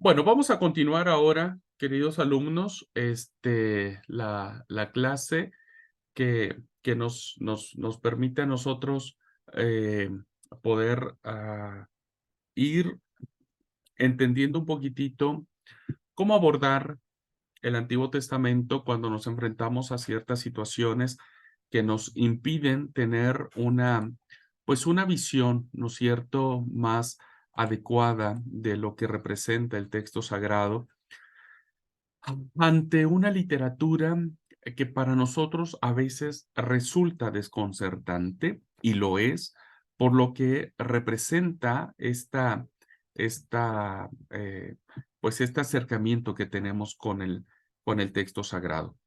Bueno, vamos a continuar ahora, queridos alumnos, la clase que nos permite a nosotros eh, poder ir entendiendo un poquitito cómo abordar el Antiguo Testamento cuando nos enfrentamos a ciertas situaciones que nos impiden tener pues una visión, ¿no es cierto?, más adecuada de lo que representa el texto sagrado ante una literatura que para nosotros a veces resulta desconcertante, y lo es, por lo que representa pues este acercamiento que tenemos con el texto sagrado.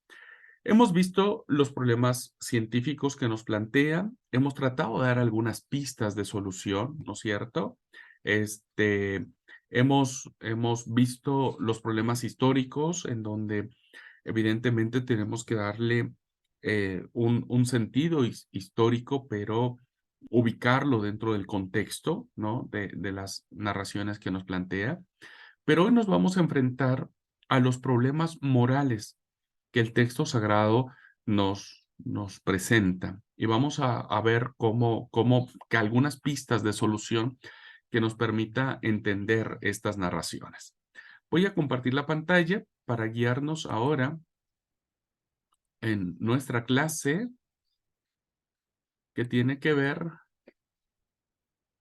Hemos visto los problemas científicos que nos plantea, hemos tratado de dar algunas pistas de solución, ¿no es cierto? Este, hemos visto los problemas históricos en donde evidentemente tenemos que darle un sentido histórico, pero ubicarlo dentro del contexto, ¿no? De las narraciones que nos plantea. Pero hoy nos vamos a enfrentar a los problemas morales que el texto sagrado nos presenta. Y vamos a ver cómo que algunas pistas de solución que nos permita entender estas narraciones. Voy a compartir la pantalla para guiarnos ahora en nuestra clase que tiene que ver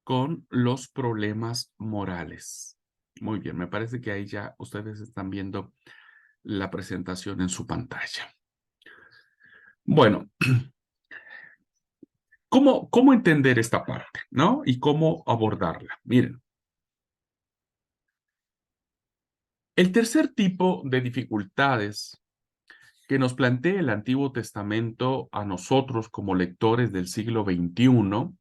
con los problemas morales. Muy bien, me parece que ahí ya ustedes están viendo la presentación en su pantalla. Bueno, ¿cómo entender esta parte, no? Y cómo abordarla. Miren, el tercer tipo de dificultades que nos plantea el Antiguo Testamento a nosotros como lectores del siglo XXI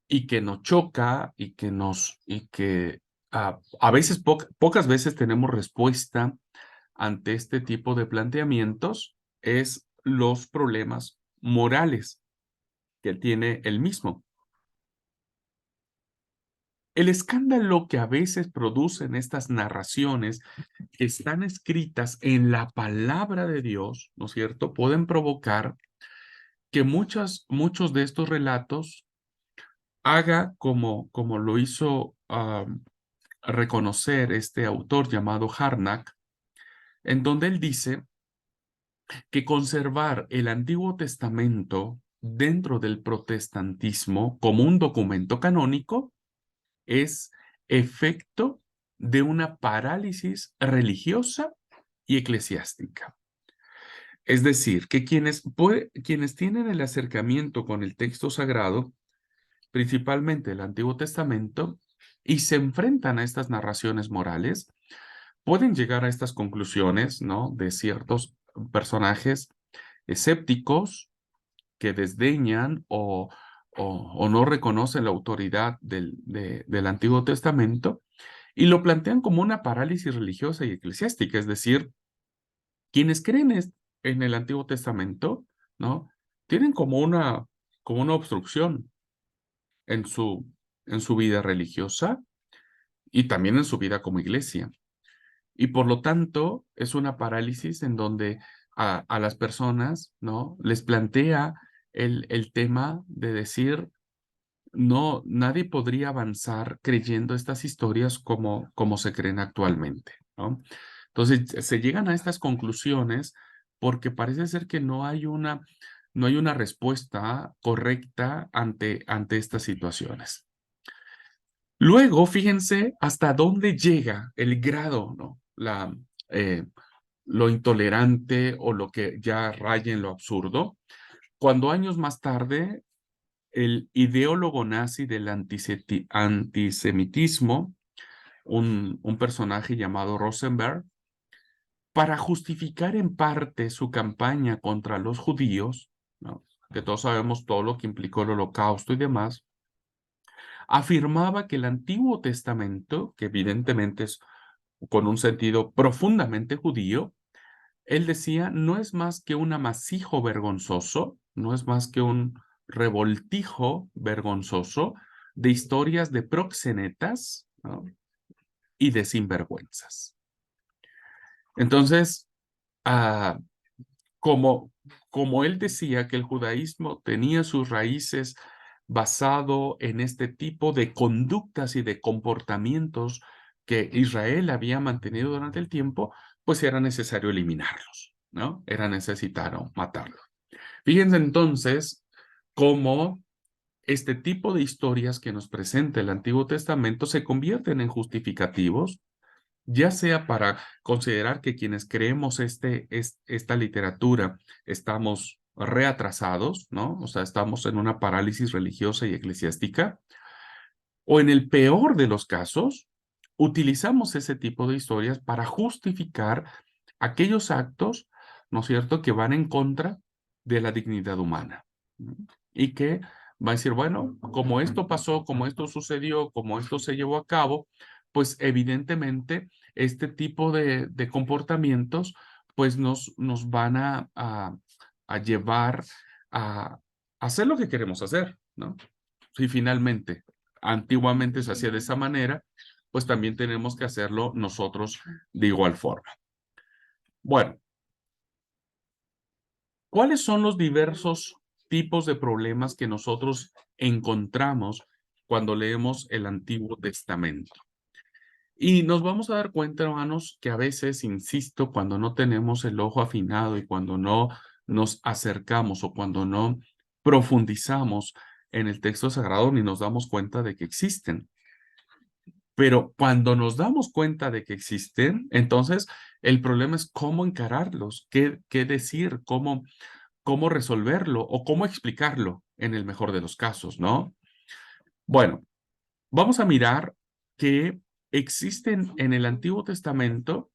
y que nos choca y que a veces, pocas veces tenemos respuesta ante este tipo de planteamientos, es los problemas morales que tiene el mismo. El escándalo que a veces producen estas narraciones que están escritas en la palabra de Dios, ¿no es cierto?, pueden provocar que muchos de estos relatos haga como lo hizo reconocer este autor llamado Harnack, en donde él dice que conservar el Antiguo Testamento dentro del protestantismo como un documento canónico es efecto de una parálisis religiosa y eclesiástica. Es decir, que quienes tienen el acercamiento con el texto sagrado, principalmente el Antiguo Testamento, y se enfrentan a estas narraciones morales, pueden llegar a estas conclusiones, ¿no?, de ciertos personajes escépticos que desdeñan o no reconocen la autoridad del Antiguo Testamento y lo plantean como una parálisis religiosa y eclesiástica, es decir, quienes creen en el Antiguo Testamento, ¿no?, tienen como una obstrucción en en su vida religiosa y también en su vida como iglesia. Y por lo tanto, es una parálisis en donde a las personas, ¿no?, les plantea el tema de decir, no, nadie podría avanzar creyendo estas historias como se creen actualmente, ¿no? Entonces, se llegan a estas conclusiones porque parece ser que no hay una respuesta correcta ante estas situaciones. Luego, fíjense hasta dónde llega el grado, ¿no? Eh, lo intolerante o lo que ya raya en lo absurdo, cuando años más tarde el ideólogo nazi del antisemitismo, un personaje llamado Rosenberg, para justificar en parte su campaña contra los judíos, ¿no?, que todos sabemos todo lo que implicó el Holocausto y demás, afirmaba que el Antiguo Testamento, que evidentemente es con un sentido profundamente judío, él decía, no es más que un amasijo vergonzoso, no es más que un revoltijo vergonzoso de historias de proxenetas, ¿no?, y de sinvergüenzas. Entonces, ah, como él decía que el judaísmo tenía sus raíces basado en este tipo de conductas y de comportamientos que Israel había mantenido durante el tiempo, pues era necesario eliminarlos, ¿no? Era necesario matarlos. Fíjense entonces cómo este tipo de historias que nos presenta el Antiguo Testamento se convierten en justificativos, ya sea para considerar que quienes creemos esta literatura estamos reatrasados, ¿no? O sea, estamos en una parálisis religiosa y eclesiástica, o en el peor de los casos, utilizamos ese tipo de historias para justificar aquellos actos, ¿no es cierto?, que van en contra de la dignidad humana, ¿no? Y que va a decir, bueno, como esto pasó, como esto sucedió, como esto se llevó a cabo, pues evidentemente este tipo de comportamientos pues nos van a llevar a hacer lo que queremos hacer, ¿no? Si finalmente antiguamente se hacía de esa manera, pues también tenemos que hacerlo nosotros de igual forma. Bueno, ¿cuáles son los diversos tipos de problemas que nosotros encontramos cuando leemos el Antiguo Testamento? Y nos vamos a dar cuenta, hermanos, que a veces, insisto, cuando no tenemos el ojo afinado y cuando no nos acercamos o cuando no profundizamos en el texto sagrado, ni nos damos cuenta de que existen. Pero cuando nos damos cuenta de que existen, entonces el problema es cómo encararlos, qué decir, cómo resolverlo o cómo explicarlo en el mejor de los casos, ¿no? Bueno, vamos a mirar que existen en el Antiguo Testamento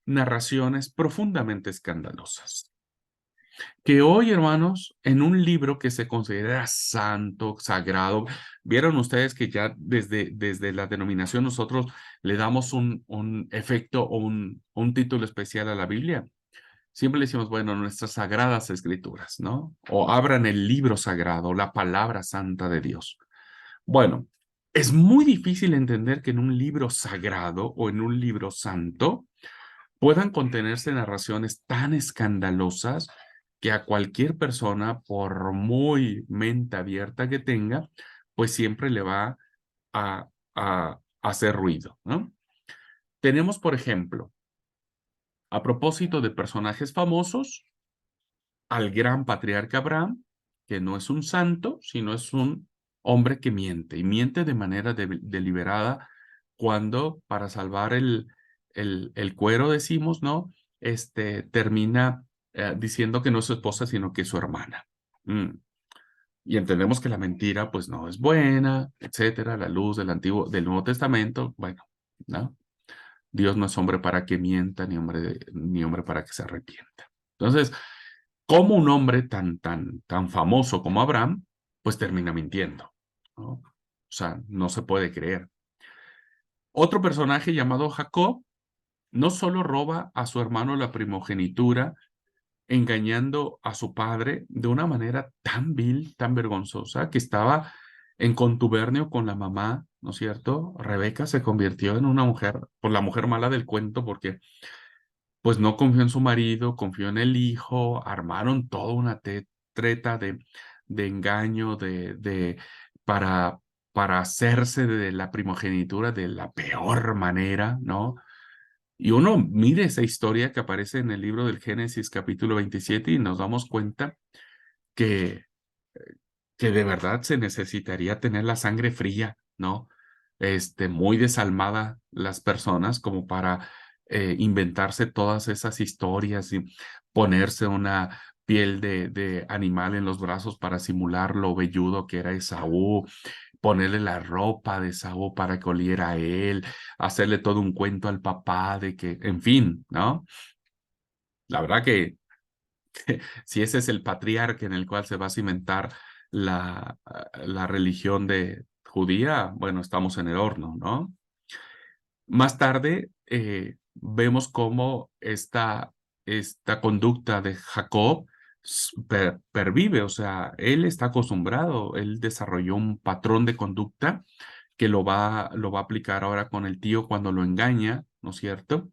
narraciones profundamente escandalosas que hoy, hermanos, en un libro que se considera santo, sagrado, vieron ustedes que ya desde la denominación nosotros le damos un efecto o un título especial a la Biblia. Siempre le decimos, bueno, nuestras sagradas escrituras, ¿no? O abran el libro sagrado, la palabra santa de Dios. Bueno, es muy difícil entender que en un libro sagrado o en un libro santo puedan contenerse narraciones tan escandalosas que a cualquier persona, por muy mente abierta que tenga, pues siempre le va a hacer ruido, ¿no? Tenemos, por ejemplo, a propósito de personajes famosos, al gran patriarca Abraham, que no es un santo, sino es un hombre que miente, y miente de manera deliberada cuando para salvar el cuero, decimos, ¿no? Termina diciendo que no es su esposa, sino que es su hermana. Mm. Y entendemos que la mentira, pues, no es buena, etcétera, la luz del Nuevo Testamento, bueno, ¿no? Dios no es hombre para que mienta, ni hombre para que se arrepienta. Entonces, cómo un hombre tan famoso como Abraham, pues termina mintiendo, ¿no? O sea, no se puede creer. Otro personaje llamado Jacob no solo roba a su hermano la primogenitura, engañando a su padre de una manera tan vil, tan vergonzosa, que estaba en contubernio con la mamá, ¿no es cierto? Rebeca se convirtió en una mujer, por la mujer mala del cuento, porque pues no confió en su marido, confió en el hijo, armaron toda una treta de engaño, para, para hacerse de la primogenitura de la peor manera, ¿no? Y uno mire esa historia que aparece en el libro del Génesis capítulo 27 y nos damos cuenta que que de verdad se necesitaría tener la sangre fría, ¿no? Muy desalmada las personas como para inventarse todas esas historias y ponerse una piel de animal en los brazos para simular lo velludo que era Esaú, ponerle la ropa de Esaú para que oliera a él, hacerle todo un cuento al papá de que, en fin, ¿no? La verdad que si ese es el patriarca en el cual se va a cimentar la religión de judía, bueno, estamos en el horno, ¿no? Más tarde vemos cómo esta conducta de Jacob pervive, o sea, él está acostumbrado, él desarrolló un patrón de conducta que lo va a aplicar ahora con el tío cuando lo engaña, ¿no es cierto?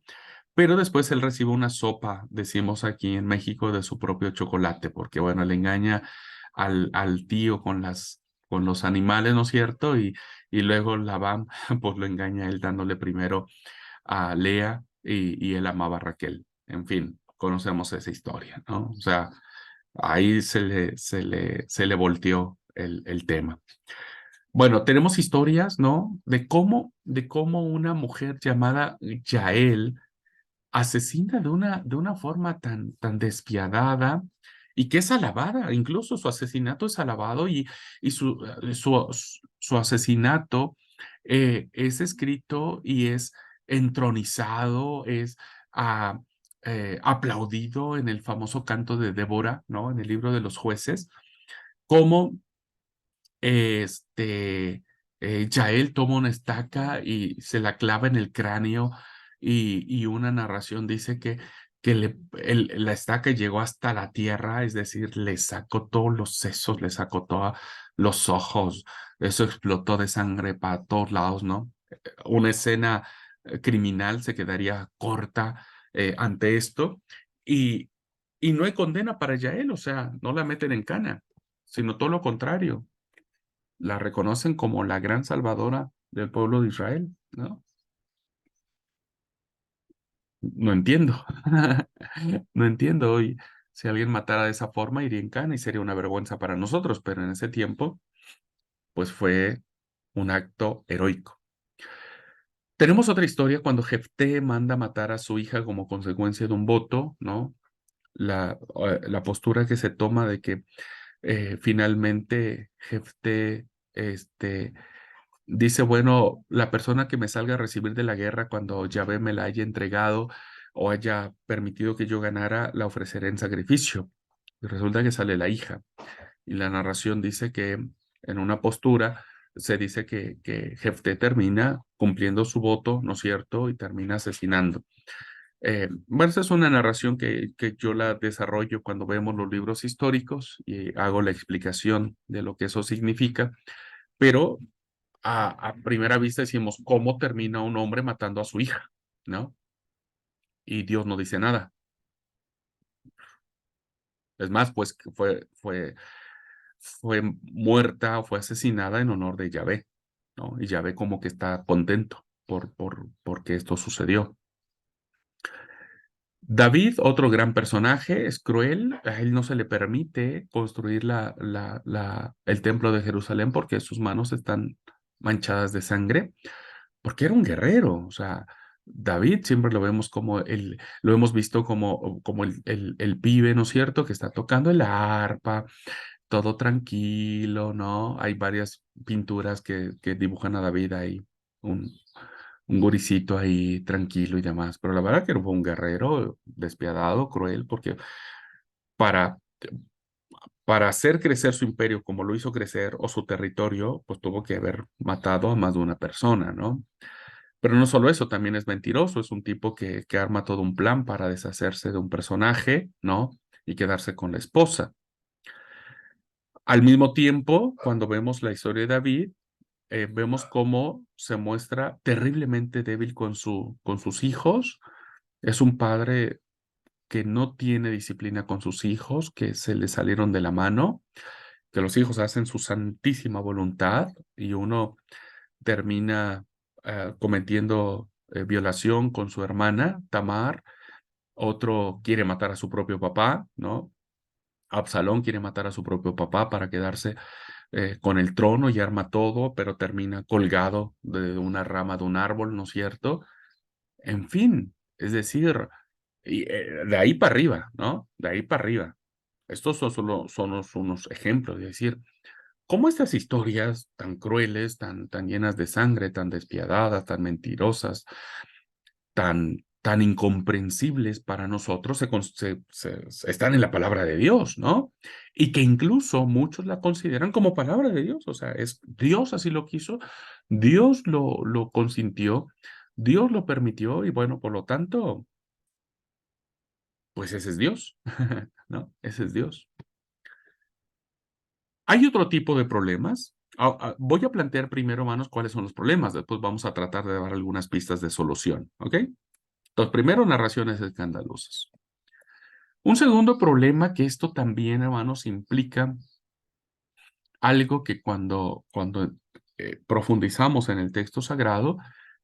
Pero después él recibe una sopa, decimos aquí en México, de su propio chocolate, porque bueno, le engaña al tío con con los animales, ¿no es cierto? Y luego Labán, pues lo engaña a él dándole primero a Lea y él amaba a Raquel. En fin, conocemos esa historia, ¿no? O sea, ahí se le volteó el tema. Bueno, tenemos historias, ¿no? De cómo una mujer llamada Yael asesina de una forma tan despiadada y que es alabada, incluso su asesinato es alabado y su asesinato es escrito y es entronizado, es ah, aplaudido en el famoso canto de Débora, ¿no? En el libro de los jueces, como Yael toma una estaca y se la clava en el cráneo y una narración dice que la estaca llegó hasta la tierra, es decir, le sacó todos los sesos, le sacó todos los ojos, eso explotó de sangre para todos lados, ¿no? Una escena criminal se quedaría corta ante esto y, y no hay condena para Yael, o sea, no la meten en cana, sino todo lo contrario, la reconocen como la gran salvadora del pueblo de Israel, ¿no? No entiendo. No entiendo hoy. Si alguien matara de esa forma, iría en cana y sería una vergüenza para nosotros, pero en ese tiempo, pues fue un acto heroico. Tenemos otra historia cuando Jefté manda matar a su hija como consecuencia de un voto, ¿no? La postura que se toma de que finalmente Jefté, dice, bueno, la persona que me salga a recibir de la guerra cuando Yahvé me la haya entregado o haya permitido que yo ganara, la ofreceré en sacrificio. Y resulta que sale la hija. Y la narración dice que en una postura se dice que Jefté termina cumpliendo su voto, ¿no es cierto? Y termina asesinando. Bueno, esa es una narración que yo la desarrollo cuando vemos los libros históricos y hago la explicación de lo que eso significa, pero a primera vista decimos, ¿cómo termina un hombre matando a su hija? ¿No? Y Dios no dice nada. Es más, pues que fue muerta o fue asesinada en honor de Yahvé, ¿no? Y Yahvé como que está contento porque esto sucedió. David, otro gran personaje, es cruel. A él no se le permite construir el templo de Jerusalén porque sus manos están manchadas de sangre, porque era un guerrero. O sea, David siempre lo vemos como lo hemos visto como el pibe, ¿no es cierto?, que está tocando el arpa, todo tranquilo, ¿no? Hay varias pinturas que dibujan a David ahí, un, un guricito ahí tranquilo y demás. Pero la verdad que fue un guerrero despiadado, cruel, porque para, para hacer crecer su imperio como lo hizo crecer o su territorio, pues tuvo que haber matado a más de una persona, ¿no? Pero no solo eso, también es mentiroso, es un tipo que arma todo un plan para deshacerse de un personaje, ¿no? Y quedarse con la esposa. Al mismo tiempo, cuando vemos la historia de David, vemos cómo se muestra terriblemente débil con sus hijos. Es un padre que no tiene disciplina con sus hijos, que se le salieron de la mano, que los hijos hacen su santísima voluntad y uno termina cometiendo violación con su hermana, Tamar, otro quiere matar a su propio papá, ¿no? Absalón quiere matar a su propio papá para quedarse con el trono y arma todo, pero termina colgado de una rama de un árbol, ¿no es cierto? En fin, es decir, de ahí para arriba, ¿no? De ahí para arriba. Estos son solo son unos ejemplos, es decir, cómo estas historias tan crueles, tan llenas de sangre, tan despiadadas, tan mentirosas, tan incomprensibles para nosotros están en la palabra de Dios, ¿no? Y que incluso muchos la consideran como palabra de Dios, o sea, es Dios así lo quiso, Dios lo consintió, Dios lo permitió y bueno, por lo tanto, pues ese es Dios, ¿no? Ese es Dios. Hay otro tipo de problemas. Voy a plantear primero, hermanos, cuáles son los problemas. Después vamos a tratar de dar algunas pistas de solución, ¿ok? Entonces, primero, narraciones escandalosas. Un segundo problema que esto también, hermanos, implica algo que cuando profundizamos en el texto sagrado,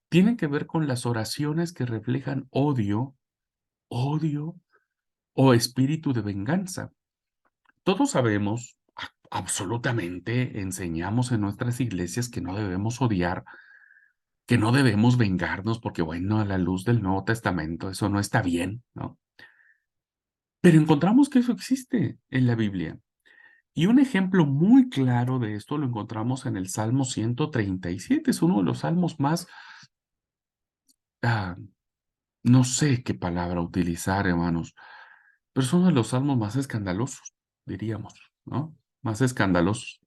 tiene que ver con las oraciones que reflejan odio o espíritu de venganza. Todos sabemos, absolutamente, enseñamos en nuestras iglesias que no debemos odiar, que no debemos vengarnos, porque bueno, a la luz del Nuevo Testamento eso no está bien, ¿no? Pero encontramos que eso existe en la Biblia. Y un ejemplo muy claro de esto lo encontramos en el Salmo 137. Es uno de los salmos más, ah, no sé qué palabra utilizar, hermanos, pero es uno de los salmos más escandalosos, diríamos, ¿no? Más escandalosos.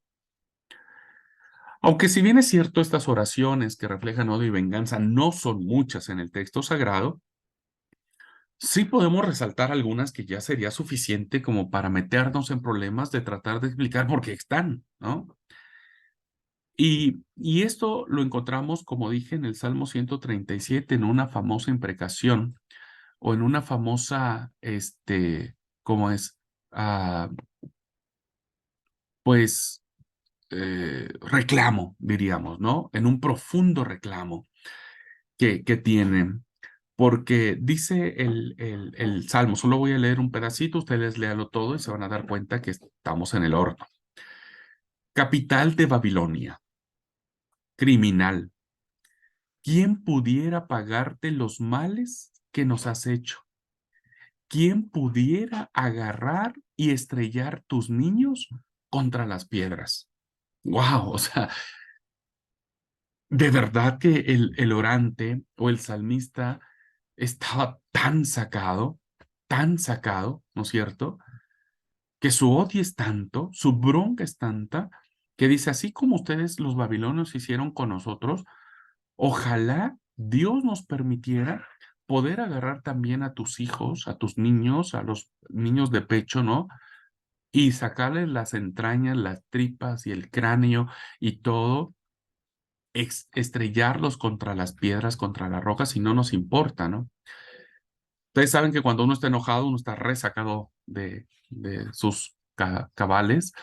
Aunque si bien es cierto, estas oraciones que reflejan odio y venganza no son muchas en el texto sagrado, sí podemos resaltar algunas que ya sería suficiente como para meternos en problemas de tratar de explicar por qué están, ¿no? Y esto lo encontramos, como dije, en el Salmo 137, en una famosa imprecación o en una famosa, ¿cómo es? Ah, pues, reclamo, diríamos, ¿no? En un profundo reclamo que tienen. Porque dice el Salmo, solo voy a leer un pedacito, ustedes léanlo todo y se van a dar cuenta que estamos en el horno. Capital de Babilonia, criminal. ¿Quién pudiera pagarte los males que nos has hecho? ¿Quién pudiera agarrar y estrellar tus niños contra las piedras? ¡Wow! O sea, de verdad que el orante o el salmista estaba tan sacado, ¿no es cierto? Que su odio es tanto, su bronca es tanta, que dice, así como ustedes los babilonios hicieron con nosotros, ojalá Dios nos permitiera poder agarrar también a tus hijos, a tus niños, a los niños de pecho, ¿no? Y sacarles las entrañas, las tripas y el cráneo y todo, estrellarlos contra las piedras, contra las rocas, y no nos importa, ¿no? Ustedes saben que cuando uno está enojado, uno está resacado de sus cabales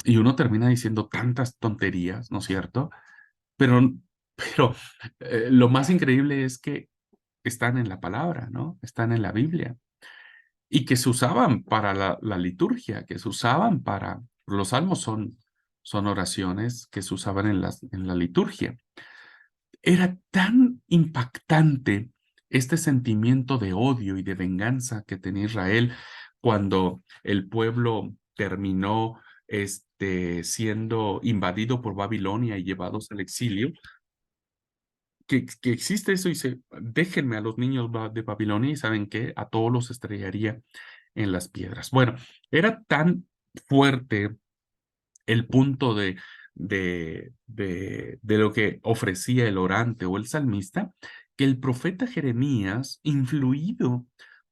y uno termina diciendo tantas tonterías, ¿no es cierto? Pero, pero lo más increíble es que están en la palabra, ¿no? Están en la Biblia y que se usaban para la liturgia, que se usaban para, los salmos son oraciones que se usaban en la liturgia. Era tan impactante este sentimiento de odio y de venganza que tenía Israel cuando el pueblo terminó siendo invadido por Babilonia y llevados al exilio, que existe eso y dice, déjenme a los niños de Babilonia y ¿saben qué? A todos los estrellaría en las piedras. Bueno, era tan fuerte el punto de lo que ofrecía el orante o el salmista, que el profeta Jeremías, influido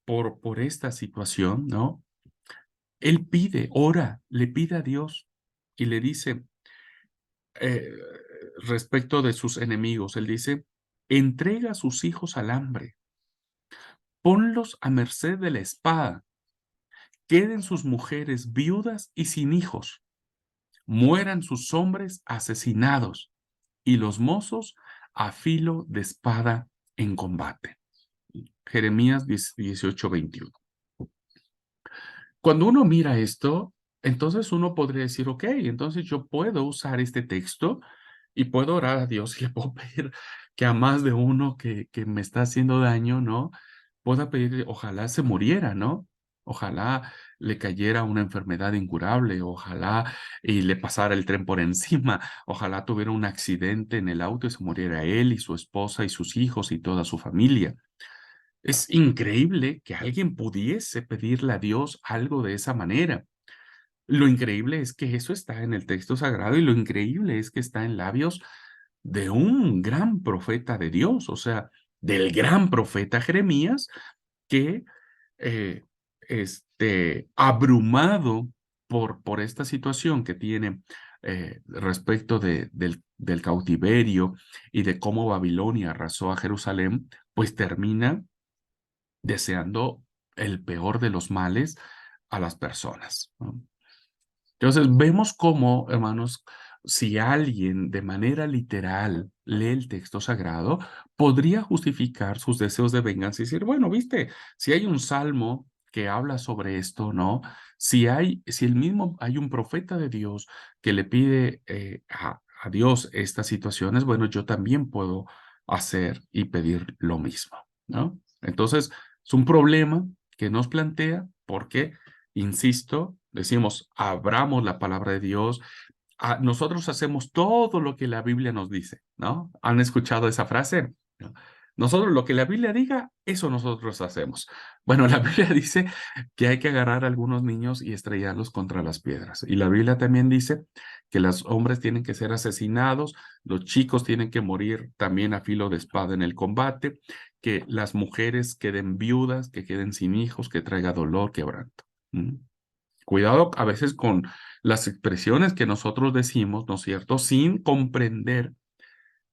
por esta situación, ¿no? Él pide, ora, le pide a Dios y le dice, eh, respecto de sus enemigos, él dice, entrega a sus hijos al hambre, ponlos a merced de la espada, queden sus mujeres viudas y sin hijos, mueran sus hombres asesinados y los mozos a filo de espada en combate. Jeremías 18:21. Cuando uno mira esto, entonces uno podría decir, ok, entonces yo puedo usar este texto y puedo orar a Dios y le puedo pedir que a más de uno que me está haciendo daño, ¿no? Pueda pedir, ojalá se muriera, ¿no? Ojalá le cayera una enfermedad incurable, ojalá y le pasara el tren por encima, ojalá tuviera un accidente en el auto y se muriera él y su esposa y sus hijos y toda su familia. Es increíble que alguien pudiese pedirle a Dios algo de esa manera. Lo increíble es que eso está en el texto sagrado y lo increíble es que está en labios de un gran profeta de Dios, o sea, del gran profeta Jeremías, que eh, abrumado por esta situación que tiene respecto del cautiverio y de cómo Babilonia arrasó a Jerusalén, pues termina deseando el peor de los males a las personas, ¿no? Entonces, vemos cómo, hermanos, si alguien de manera literal lee el texto sagrado, podría justificar sus deseos de venganza y decir, bueno, viste, si hay un salmo que habla sobre esto, ¿no? Si el mismo, hay un profeta de Dios que le pide a Dios estas situaciones, bueno, yo también puedo hacer y pedir lo mismo, ¿no? Entonces, es un problema que nos plantea porque insisto, decimos, abramos la palabra de Dios. Nosotros hacemos todo lo que la Biblia nos dice, ¿no? ¿Han escuchado esa frase? ¿No? Nosotros lo que la Biblia diga, eso nosotros hacemos. Bueno, la Biblia dice que hay que agarrar a algunos niños y estrellarlos contra las piedras. Y la Biblia también dice que los hombres tienen que ser asesinados, los chicos tienen que morir también a filo de espada en el combate, que las mujeres queden viudas, que queden sin hijos, que traiga dolor, quebranto. ¿Mm? Cuidado a veces con las expresiones que nosotros decimos, ¿no es cierto? Sin comprender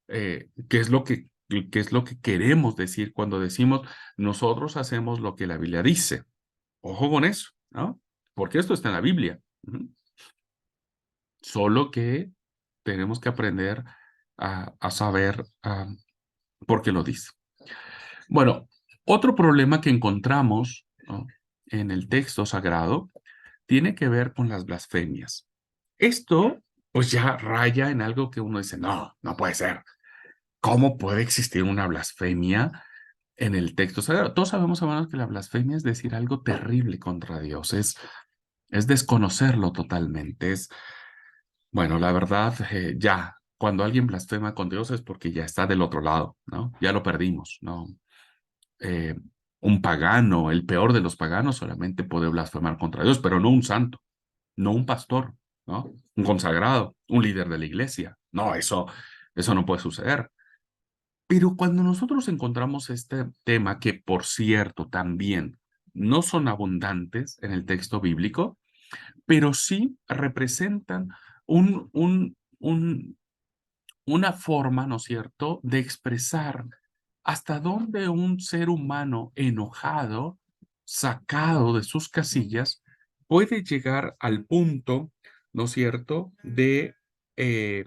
qué es lo que queremos decir cuando decimos nosotros hacemos lo que la Biblia dice. Ojo con eso, ¿no? Porque esto está en la Biblia. Ujú. Solo que tenemos que aprender a saber por qué lo dice. Bueno, otro problema que encontramos, ¿no?, en el texto sagrado tiene que ver con las blasfemias. Esto, pues ya raya en algo que uno dice, no, no puede ser. ¿Cómo puede existir una blasfemia en el texto sagrado? Todos sabemos, hermanos, que la blasfemia es decir algo terrible contra Dios, es desconocerlo totalmente. Bueno, la verdad, ya, cuando alguien blasfema con Dios es porque ya está del otro lado, ¿no? Ya lo perdimos, ¿no? Eh, un pagano, el peor de los paganos, solamente puede blasfemar contra Dios, pero no un santo, no un pastor, ¿no? Un consagrado, un líder de la iglesia. No, eso no puede suceder. Pero cuando nosotros encontramos este tema, que por cierto también no son abundantes en el texto bíblico, pero sí representan una forma, ¿no es cierto?, de expresar hasta dónde un ser humano enojado, sacado de sus casillas, puede llegar al punto, ¿no es cierto?, eh,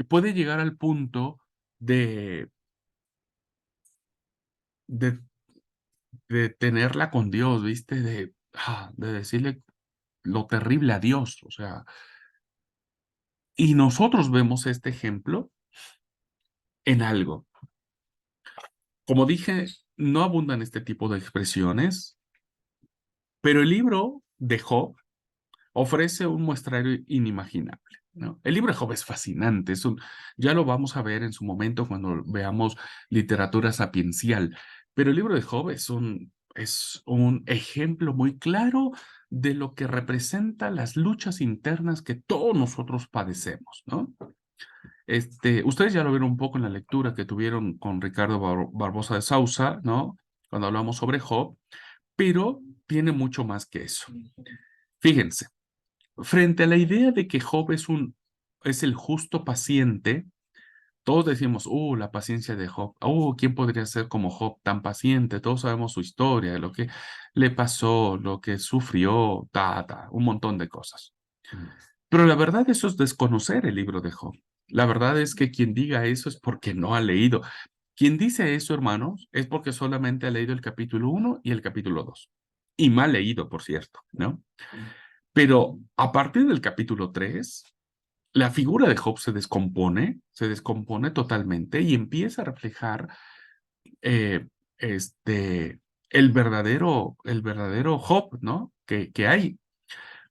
puede llegar al punto de, de, de tenerla con Dios, ¿viste? De decirle lo terrible a Dios, o sea, y nosotros vemos este ejemplo en algo. Como dije, no abundan este tipo de expresiones, pero el libro de Job ofrece un muestrario inimaginable, ¿no? El libro de Job es fascinante, ya lo vamos a ver en su momento cuando veamos literatura sapiencial, pero el libro de Job es un ejemplo muy claro de lo que representa las luchas internas que todos nosotros padecemos, ¿no? Ustedes ya lo vieron un poco en la lectura que tuvieron con Ricardo Barbosa de Sousa, ¿no? Cuando hablamos sobre Job, pero tiene mucho más que eso. Fíjense, frente a la idea de que Job es el justo paciente, todos decimos, la paciencia de Job, ¿quién podría ser como Job tan paciente? Todos sabemos su historia, lo que le pasó, lo que sufrió, un montón de cosas. Pero la verdad, eso es desconocer el libro de Job. La verdad es que quien diga eso es porque no ha leído. Quien dice eso, hermanos, es porque solamente ha leído el capítulo 1 y el capítulo 2. Y mal leído, por cierto, ¿no? Pero a partir del capítulo 3, la figura de Job se descompone totalmente y empieza a reflejar eh, este, el verdadero Job, ¿no? Que hay.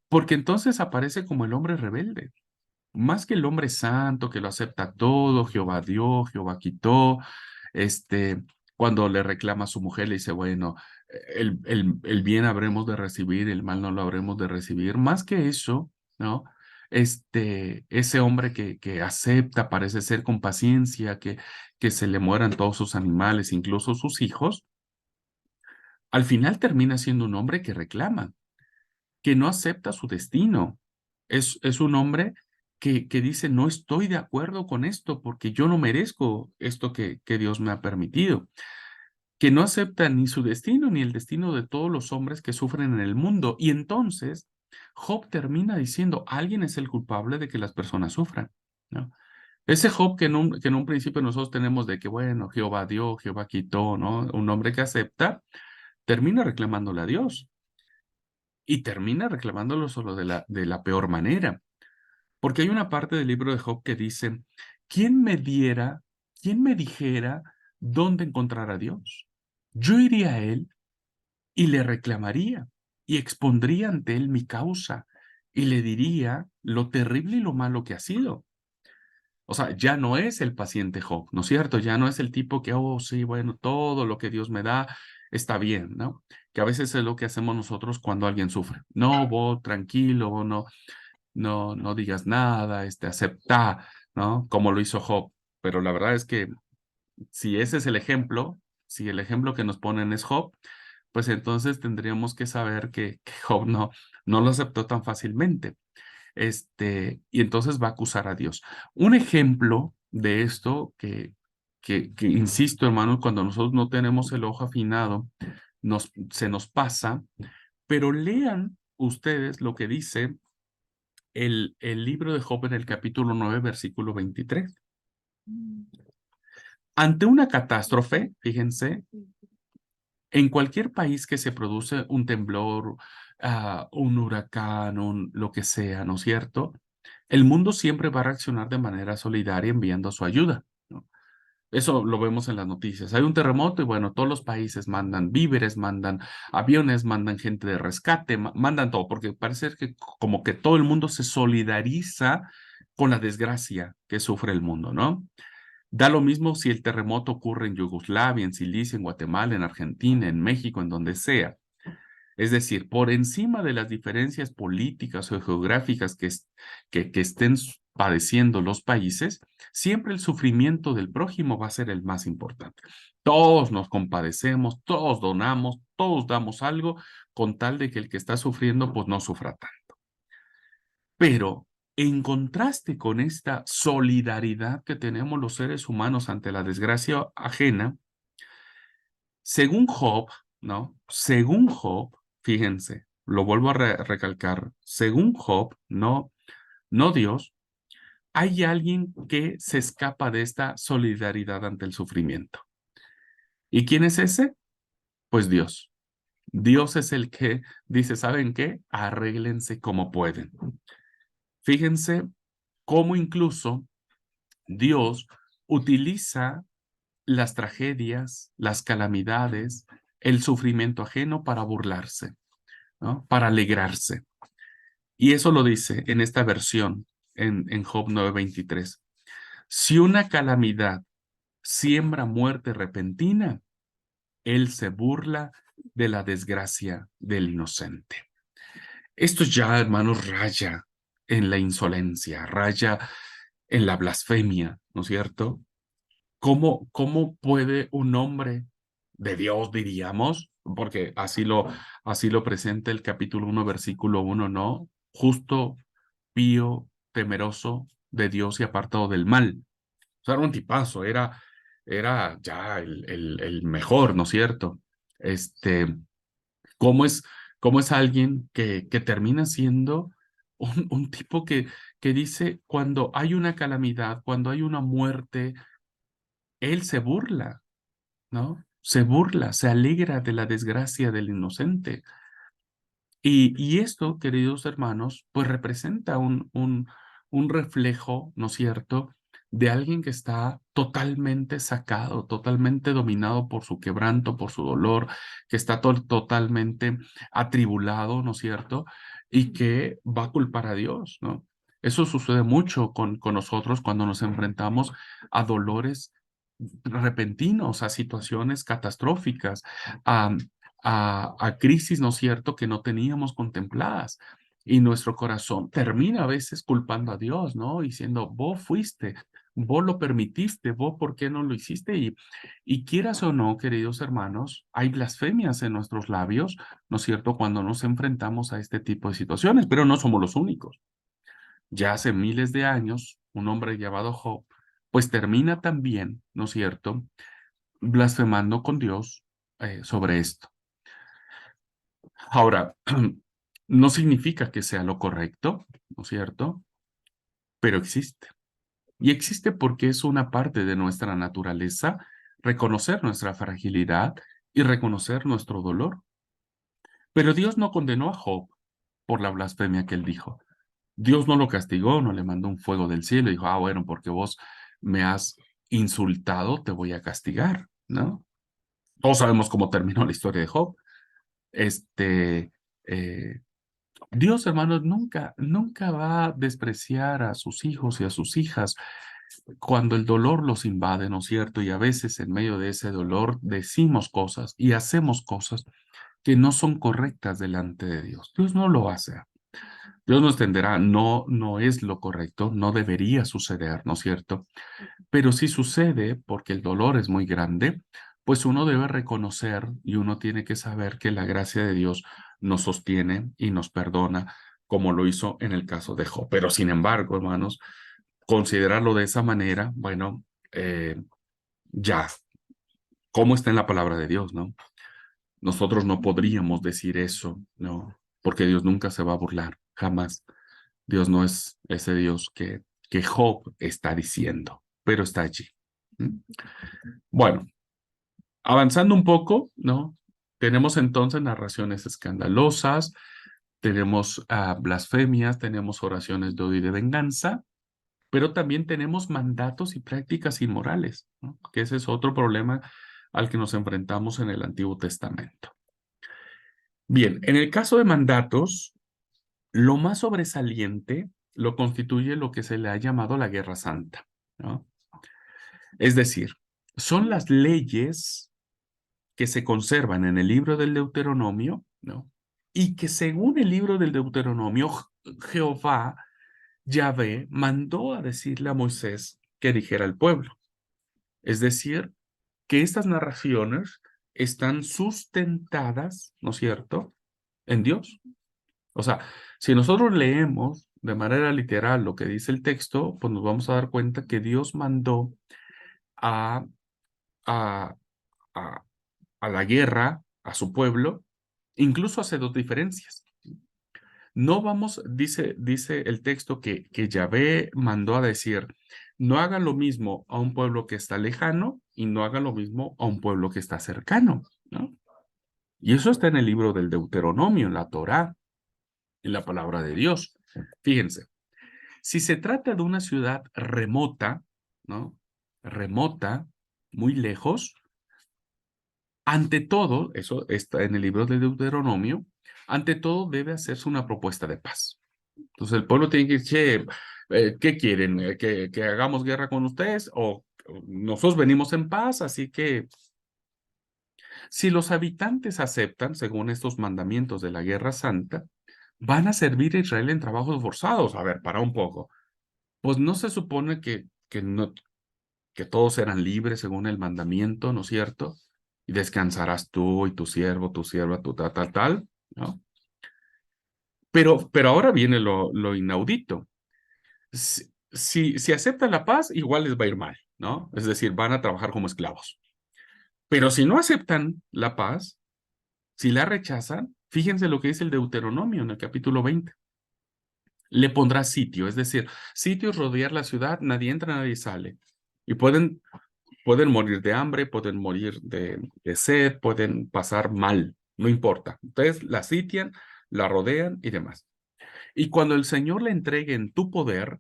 Porque entonces aparece como el hombre rebelde, más que el hombre santo que lo acepta todo, Jehová dio, Jehová quitó, cuando le reclama a su mujer, le dice, bueno, el bien habremos de recibir, el mal no lo habremos de recibir. Más que eso, ¿no? Ese hombre que acepta, parece ser con paciencia, que se le mueran todos sus animales, incluso sus hijos, al final termina siendo un hombre que reclama, que no acepta su destino, Es un hombre que dice, no estoy de acuerdo con esto porque yo no merezco esto que Dios me ha permitido, que no acepta ni su destino ni el destino de todos los hombres que sufren en el mundo. Y entonces Job termina diciendo, alguien es el culpable de que las personas sufran, ¿no? Ese Job que en un principio nosotros tenemos de que, bueno, Jehová dio, Jehová quitó, ¿no? Un hombre que acepta, termina reclamándole a Dios y termina reclamándolo solo de la peor manera. Porque hay una parte del libro de Job que dice, ¿quién me diera, quién me dijera dónde encontrar a Dios? Yo iría a él y le reclamaría y expondría ante él mi causa y le diría lo terrible y lo malo que ha sido. O sea, ya no es el paciente Job, ¿no es cierto? Ya no es el tipo que, oh, sí, bueno, todo lo que Dios me da está bien, ¿no? Que a veces es lo que hacemos nosotros cuando alguien sufre. No, vos tranquilo, no digas nada, acepta, ¿no? Como lo hizo Job. Pero la verdad es que si ese es el ejemplo, si el ejemplo que nos ponen es Job, pues entonces tendríamos que saber que Job no lo aceptó tan fácilmente. Y entonces va a acusar a Dios. Un ejemplo de esto que insisto, hermanos, cuando nosotros no tenemos el ojo afinado, se nos pasa, pero lean ustedes lo que dice el libro de Job en el capítulo 9 versículo 23. Ante una catástrofe, fíjense, en cualquier país que se produce un temblor, un huracán, lo que sea, ¿no es cierto? El mundo siempre va a reaccionar de manera solidaria enviando su ayuda, ¿no? Eso lo vemos en las noticias. Hay un terremoto y bueno, todos los países mandan víveres, mandan aviones, mandan gente de rescate, mandan todo, porque parece que como que todo el mundo se solidariza con la desgracia que sufre el mundo, ¿no? Da lo mismo si el terremoto ocurre en Yugoslavia, en Sicilia, en Guatemala, en Argentina, en México, en donde sea. Es decir, por encima de las diferencias políticas o geográficas que estén padeciendo los países, siempre el sufrimiento del prójimo va a ser el más importante. Todos nos compadecemos, todos donamos, todos damos algo con tal de que el que está sufriendo pues no sufra tanto. Pero en contraste con esta solidaridad que tenemos los seres humanos ante la desgracia ajena, según Job, ¿no? Según Job, fíjense, lo vuelvo a recalcar, según Job, no Dios, hay alguien que se escapa de esta solidaridad ante el sufrimiento. ¿Y quién es ese? Pues Dios. Dios es el que dice, ¿saben qué? Arréglense como pueden. Fíjense cómo incluso Dios utiliza las tragedias, las calamidades, el sufrimiento ajeno para burlarse, ¿no? Para alegrarse. Y eso lo dice en esta versión, en Job 9:23. Si una calamidad siembra muerte repentina, él se burla de la desgracia del inocente. Esto ya, hermanos, raya en la insolencia, raya en la blasfemia, ¿no es cierto? ¿Cómo puede un hombre de Dios, diríamos? Porque así lo presenta el capítulo 1, versículo 1, ¿no? Justo, pío, temeroso de Dios y apartado del mal. O sea, era un tipazo, era ya el mejor, ¿no es cierto? Este, ¿cómo es, cómo es alguien que termina siendo un tipo que dice, cuando hay una calamidad, cuando hay una muerte, él se burla, ¿no? Se burla, se alegra de la desgracia del inocente. Y esto, queridos hermanos, pues representa un reflejo, ¿no es cierto?, de alguien que está totalmente sacado, totalmente dominado por su quebranto, por su dolor, que está totalmente atribulado, ¿no es cierto?, y que va a culpar a Dios, ¿no? Eso sucede mucho con nosotros cuando nos enfrentamos a dolores repentinos, a situaciones catastróficas, a, a crisis, ¿no es cierto?, que no teníamos contempladas. Y nuestro corazón termina a veces culpando a Dios, ¿no? Diciendo, vos fuiste, vos lo permitiste, vos por qué no lo hiciste. Y quieras o no, queridos hermanos, hay blasfemias en nuestros labios, ¿no es cierto?, cuando nos enfrentamos a este tipo de situaciones, pero no somos los únicos. ya hace miles de años, un hombre llamado Job, pues termina también, ¿no es cierto?, blasfemando con Dios sobre esto. Ahora, no significa que sea lo correcto, ¿no es cierto?, pero existe. Y existe porque es una parte de nuestra naturaleza reconocer nuestra fragilidad y reconocer nuestro dolor. Pero Dios no condenó a Job por la blasfemia que él dijo. Dios no lo castigó, no le mandó un fuego del cielo y dijo, ah, bueno, porque vos me has insultado, te voy a castigar, ¿no? Todos sabemos cómo terminó la historia de Job. Este, eh, Dios, hermanos, nunca va a despreciar a sus hijos y a sus hijas cuando el dolor los invade, ¿no es cierto? Y a veces en medio de ese dolor decimos cosas y hacemos cosas que no son correctas delante de Dios. Dios no lo hace. Dios nos entenderá, no es lo correcto, no debería suceder, ¿no es cierto? Pero si sucede porque el dolor es muy grande, pues uno debe reconocer y uno tiene que saber que la gracia de Dios nos sostiene y nos perdona, como lo hizo en el caso de Job. Pero sin embargo, hermanos, considerarlo de esa manera, bueno, ya, ¿cómo está en la palabra de Dios, no? Nosotros no podríamos decir eso, ¿no? Porque Dios nunca se va a burlar, jamás. Dios no es ese Dios que Job está diciendo, pero está allí. ¿Mm? Bueno, avanzando un poco, ¿no? Tenemos entonces narraciones escandalosas, tenemos blasfemias, tenemos oraciones de odio y de venganza, pero también tenemos mandatos y prácticas inmorales, ¿no? Que ese es otro problema al que nos enfrentamos en el Antiguo Testamento. Bien, en el caso de mandatos, lo más sobresaliente lo constituye lo que se le ha llamado la Guerra Santa, ¿no? Es decir, son las leyes que se conservan en el libro del Deuteronomio, ¿no? Y que según el libro del Deuteronomio, Jehová, Yahvé, mandó a decirle a Moisés que dijera al pueblo. Es decir, que estas narraciones están sustentadas, ¿no es cierto?, en Dios. O sea, si nosotros leemos de manera literal lo que dice el texto, pues nos vamos a dar cuenta que Dios mandó a, a, a, a la guerra a su pueblo, incluso hace dos diferencias. No vamos, dice el texto que Yahvé mandó a decir, no hagan lo mismo a un pueblo que está lejano y no hagan lo mismo a un pueblo que está cercano, ¿no? Y eso está en el libro del Deuteronomio, en la Torá, en la palabra de Dios. Fíjense, si se trata de una ciudad remota, ¿no? Remota, muy lejos, ante todo, eso está en el libro de Deuteronomio, ante todo debe hacerse una propuesta de paz. Entonces el pueblo tiene que decir, che, ¿qué quieren? ¿Que hagamos guerra con ustedes? ¿O nosotros venimos en paz? Así que si los habitantes aceptan, según estos mandamientos de la Guerra Santa, van a servir a Israel en trabajos forzados. A ver, para un poco. Pues no se supone que todos eran libres según el mandamiento, ¿no es cierto? Y descansarás tú y tu siervo, tu sierva, tu tal, ¿no? Pero ahora viene lo inaudito. Si aceptan la paz, igual les va a ir mal, ¿no? Es decir, van a trabajar como esclavos. Pero si no aceptan la paz, si la rechazan, fíjense lo que dice el Deuteronomio en el capítulo 20. Le pondrá sitio, es decir, sitio es rodear la ciudad, nadie entra, nadie sale. Y pueden morir de hambre, pueden morir de sed, pueden pasar mal, no importa. Entonces la sitian, la rodean y demás. Y cuando el Señor le entregue en tu poder,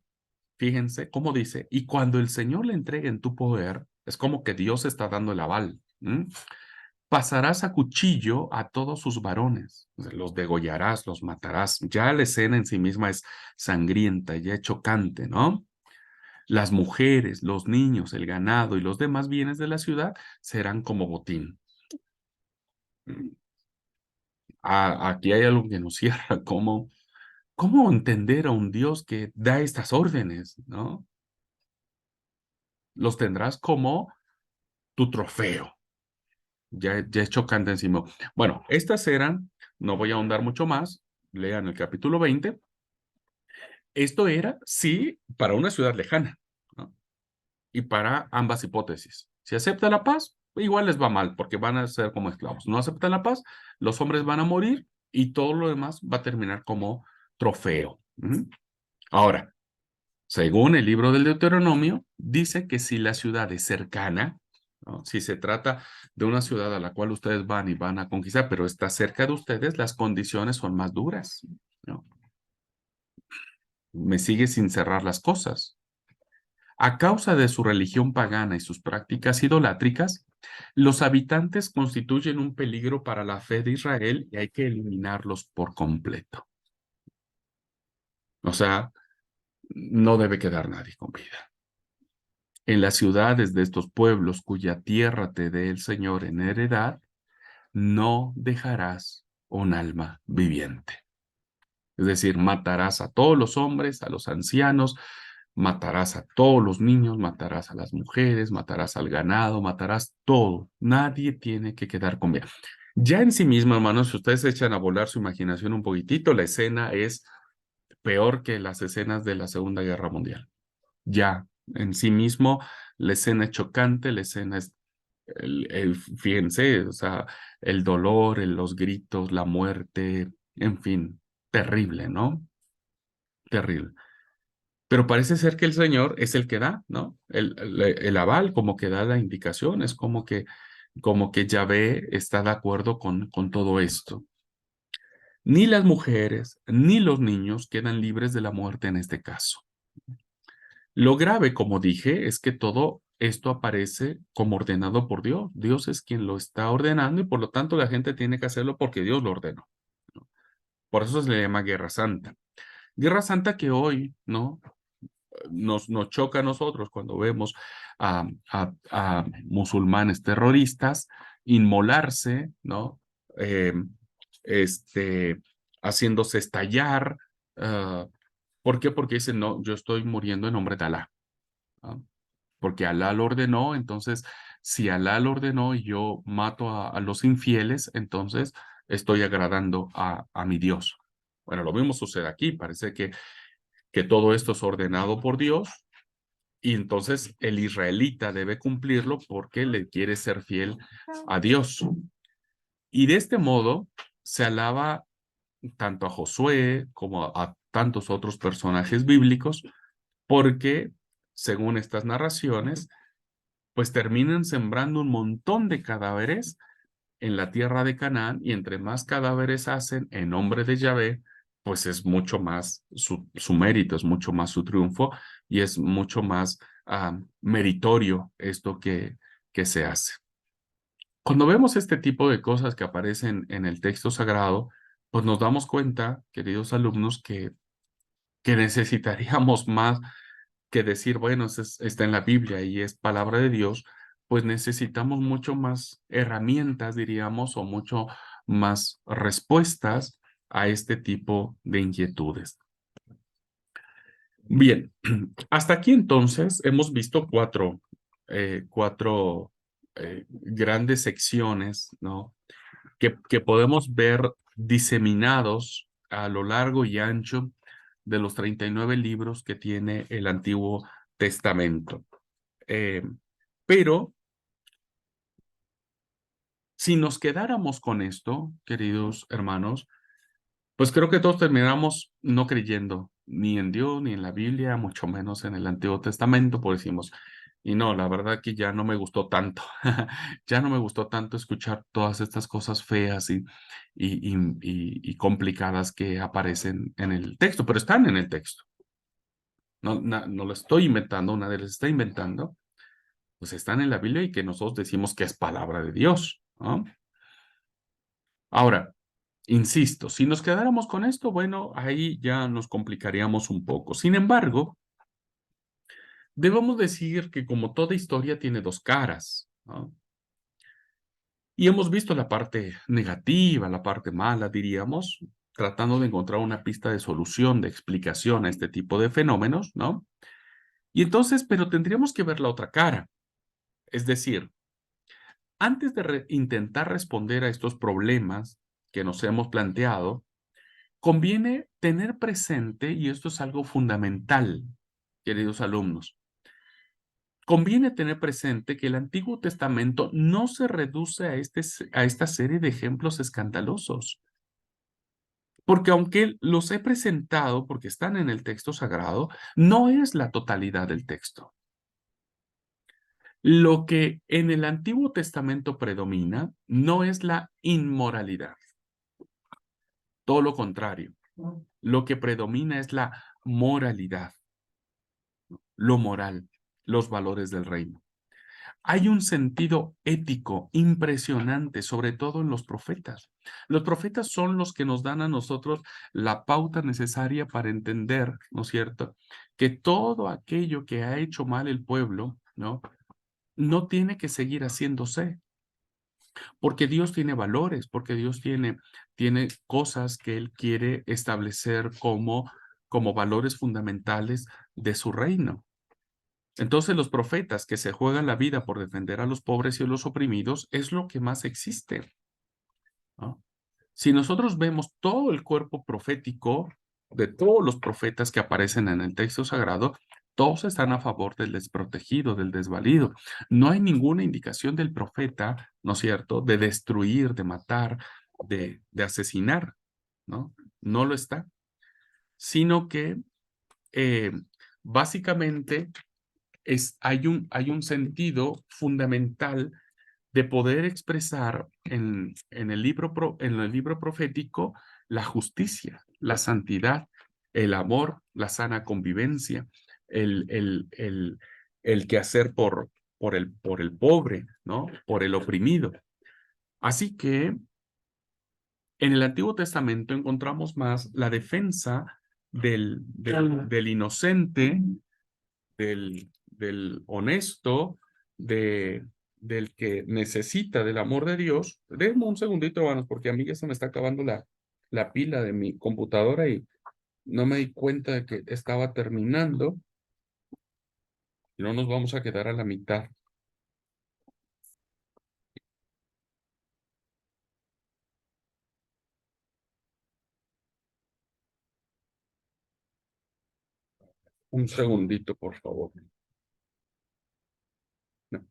fíjense cómo dice, y cuando el Señor le entregue en tu poder, es como que Dios está dando el aval. Pasarás a cuchillo a todos sus varones, los degollarás, los matarás. Ya la escena en sí misma es sangrienta, ya es chocante, ¿no? Las mujeres, los niños, el ganado y los demás bienes de la ciudad serán como botín. Aquí hay algo que nos cierra, ¿cómo entender a un Dios que da estas órdenes, ¿no? Los tendrás como tu trofeo. Ya es chocante encima. Bueno, estas eran, no voy a ahondar mucho más, lean el capítulo 20. Esto era, sí, para una ciudad lejana, ¿no? Y para ambas hipótesis. Si acepta la paz, igual les va mal, porque van a ser como esclavos. No aceptan la paz, los hombres van a morir y todo lo demás va a terminar como trofeo. Ujú. Ahora, según el libro del Deuteronomio, dice que si la ciudad es cercana, ¿no? Si se trata de una ciudad a la cual ustedes van y van a conquistar, pero está cerca de ustedes, las condiciones son más duras, ¿no? Me sigue sin cerrar las cosas. A causa de su religión pagana y sus prácticas idolátricas, los habitantes constituyen un peligro para la fe de Israel y hay que eliminarlos por completo. O sea, no debe quedar nadie con vida. En las ciudades de estos pueblos cuya tierra te dé el Señor en heredad, no dejarás un alma viviente. Es decir, matarás a todos los hombres, a los ancianos, matarás a todos los niños, matarás a las mujeres, matarás al ganado, matarás todo. Nadie tiene que quedar con vida. Ya en sí mismo, hermanos, si ustedes echan a volar su imaginación un poquitito, la escena es peor que las escenas de la Segunda Guerra Mundial. Ya en sí mismo, la escena es chocante, la escena es, fíjense, o sea, el dolor, los gritos, la muerte, en fin, terrible, ¿no? Terrible. Pero parece ser que el Señor es el que da, ¿no? El aval, como que da la indicación, es como que Yahvé está de acuerdo con todo esto. Ni las mujeres ni los niños quedan libres de la muerte en este caso. Lo grave, como dije, es que todo esto aparece como ordenado por Dios. Dios es quien lo está ordenando y por lo tanto la gente tiene que hacerlo porque Dios lo ordenó, ¿no? Por eso se le llama Guerra Santa. Guerra Santa que hoy, ¿no? Nos choca a nosotros cuando vemos a musulmanes terroristas inmolarse, ¿no? Eh, este, haciéndose estallar. ¿Por qué? Porque dicen, no, yo estoy muriendo en nombre de Alá, ¿no? Porque Alá lo ordenó, entonces, si Alá lo ordenó y yo mato a los infieles, entonces estoy agradando a mi Dios. Bueno, lo mismo sucede aquí, parece que todo esto es ordenado por Dios y entonces el israelita debe cumplirlo porque le quiere ser fiel a Dios. Y de este modo se alaba tanto a Josué como a tantos otros personajes bíblicos porque, según estas narraciones, pues terminan sembrando un montón de cadáveres en la tierra de Canaán y entre más cadáveres hacen en nombre de Yahvé, pues es mucho más su mérito, es mucho más su triunfo y es mucho más meritorio esto que se hace. Cuando vemos este tipo de cosas que aparecen en el texto sagrado, pues nos damos cuenta, queridos alumnos, que necesitaríamos más que decir, bueno, está en la Biblia y es palabra de Dios, pues necesitamos mucho más herramientas, diríamos, o mucho más respuestas a este tipo de inquietudes. Bien, hasta aquí entonces hemos visto cuatro grandes secciones, ¿no? Que podemos ver diseminados a lo largo y ancho de los 39 libros que tiene el Antiguo Testamento. Eh, pero si nos quedáramos con esto, queridos hermanos, pues creo que todos terminamos no creyendo ni en Dios, ni en la Biblia, mucho menos en el Antiguo Testamento, pues decimos, y no, la verdad que ya no me gustó tanto, ya no me gustó tanto escuchar todas estas cosas feas y complicadas que aparecen en el texto, pero están en el texto. No, no lo estoy inventando, nadie les está inventando, pues están en la Biblia y que nosotros decimos que es palabra de Dios, ¿no? Ahora, insisto, si nos quedáramos con esto, bueno, ahí ya nos complicaríamos un poco. Sin embargo, debemos decir que como toda historia tiene dos caras, ¿no? Y hemos visto la parte negativa, la parte mala, diríamos, tratando de encontrar una pista de solución, de explicación a este tipo de fenómenos, ¿no? Y entonces, pero tendríamos que ver la otra cara. Es decir, antes de intentar responder a estos problemas que nos hemos planteado, conviene tener presente, y esto es algo fundamental, queridos alumnos, conviene tener presente que el Antiguo Testamento no se reduce a esta serie de ejemplos escandalosos. Porque aunque los he presentado, porque están en el texto sagrado, no es la totalidad del texto. Lo que en el Antiguo Testamento predomina no es la inmoralidad. Todo lo contrario. Lo que predomina es la moralidad, lo moral, los valores del reino. Hay un sentido ético impresionante, sobre todo en los profetas. Los profetas son los que nos dan a nosotros la pauta necesaria para entender, ¿no es cierto?, que todo aquello que ha hecho mal el pueblo, ¿no?, no tiene que seguir haciéndose, porque Dios tiene valores, porque Dios tiene cosas que Él quiere establecer como valores fundamentales de su reino. Entonces los profetas que se juegan la vida por defender a los pobres y a los oprimidos es lo que más existe, ¿no? Si nosotros vemos todo el cuerpo profético de todos los profetas que aparecen en el texto sagrado, todos están a favor del desprotegido, del desvalido. No hay ninguna indicación del profeta, ¿no es cierto?, de destruir, de matar, de asesinar, ¿no? No lo está, sino que eh, básicamente hay un sentido fundamental de poder expresar en el libro profético la justicia, la santidad, el amor, la sana convivencia, el, el, el, el quehacer por el pobre, ¿no?, por el oprimido. Así que en el Antiguo Testamento encontramos más la defensa del inocente, del honesto, del que necesita del amor de Dios. Déjenme un segundito, hermanos, porque a mí ya se me está acabando la pila de mi computadora y no me di cuenta de que estaba terminando. Y no nos vamos a quedar a la mitad. Un segundito, por favor. No.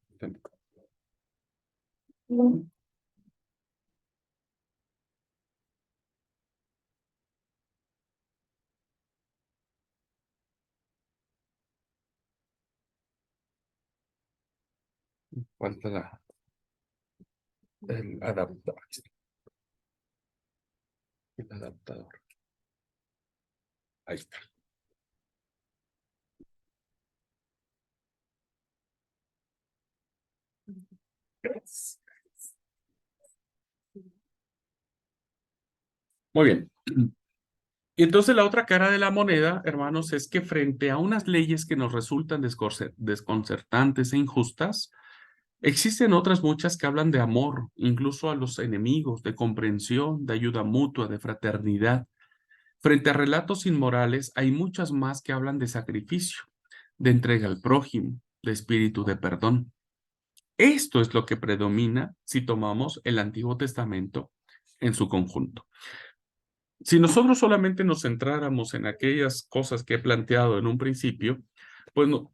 Falta el adaptador. El adaptador. Ahí está. Muy bien. Y entonces la otra cara de la moneda, hermanos, es que frente a unas leyes que nos resultan desconcertantes e injustas, existen otras muchas que hablan de amor, incluso a los enemigos, de comprensión, de ayuda mutua, de fraternidad. Frente a relatos inmorales, hay muchas más que hablan de sacrificio, de entrega al prójimo, de espíritu de perdón. Esto es lo que predomina si tomamos el Antiguo Testamento en su conjunto. Si nosotros solamente nos centráramos en aquellas cosas que he planteado en un principio, pues no,